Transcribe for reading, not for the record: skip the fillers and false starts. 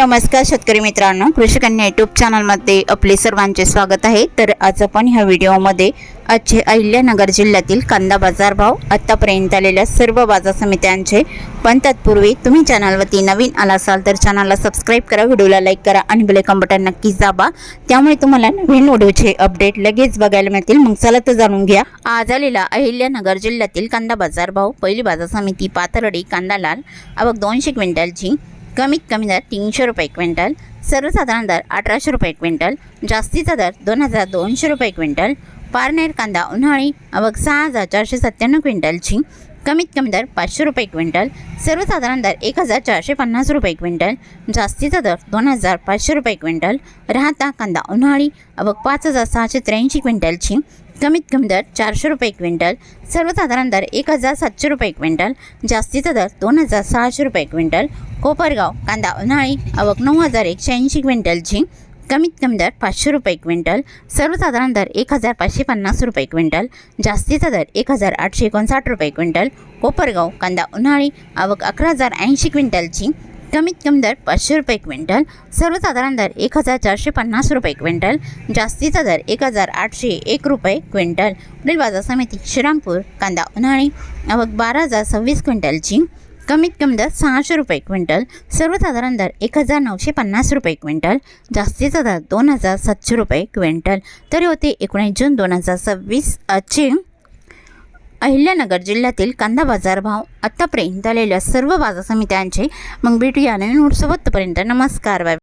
नमस्कार शेतकरी मित्रांनो, कृषी कन्या यूट्यूब चॅनलमध्ये आपले सर्वांचे स्वागत आहे। तर आज आपण ह्या व्हिडिओमध्ये आजचे अहिल्यानगर जिल्ह्यातील कांदा बाजार भाव, आतापर्यंत आलेल्या सर्व बाजार समित्यांचे, पण तत्पूर्वी तुम्ही चॅनलवरती नवीन आला असाल तर चॅनलला सबस्क्राइब करा, व्हिडिओला लाईक करा आणि बेल आयकॉन बटन नक्कीच दाबा, त्यामुळे तुम्हाला नवीन व्हिडिओचे अपडेट लगेच बघायला मिळतील। मग चला तर जाणून घ्या आज आलेला अहिल्यानगर जिल्ह्यातील कांदा बाजार भाव। पहिली बाजार समिती पाथर्डी, कांदा लाल आवक 200 क्विंटलची, कमीत कमी दर 300 रुपये क्विंटल, सर्वसाधारण दर 1800 रुपये क्विंटल, जास्तीचा दर 2200 रुपये क्विंटल। पारनेर कांदा उन्हाळी आवक 6497 क्विंटलची, कमीत कमी दर 500 रुपये क्विंटल, सर्वसाधारण दर 1450 रुपये क्विंटल, जास्तीचा दर 2500 रुपये क्विंटल। राहता कांदा उन्हाळी आवक 5683 क्विंटलची, कमीत कमी दर 400 रुपये क्विंटल, सर्वसाधारण दर 1700 रुपये क्विंटल, जास्तीचा दर 2600 रुपये क्विंटल। कोपरगाव कांदा उन्हाळी आवक 9180 क्विंटलची, कमीत कमी दर 500 रुपये क्विंटल, सर्वसाधारण दर 1550 रुपये क्विंटल, जास्तीचा दर 1859 रुपये क्विंटल। कोपरगाव कांदा उन्हाळी आवक 11080 क्विंटलची, कमीत कमी दर 500 रुपये क्विंटल, सर्वसाधारण दर 1450 रुपये क्विंटल, जास्तीचा दर 1801 रुपये क्विंटल। पुढील बाजार समिती श्रीरामपूर कांदा उन्हाळी आवक 12026 क्विंटलची, कमीत कमी दर 600 रुपये क्विंटल, सर्वसाधारण दर 1950 रुपये क्विंटल, जास्तीचा दर 2700 रुपये क्विंटल। तर होते 19 जून 2026 चे अहिल्यानगर जिल्ह्यातील कांदा बाजार भाव, आतापर्यंत आलेल्या सर्व बाजार समित्यांचे। मग भेटूया नवीन व्हिडिओसोबत, तोपर्यंत नमस्कार, बाय।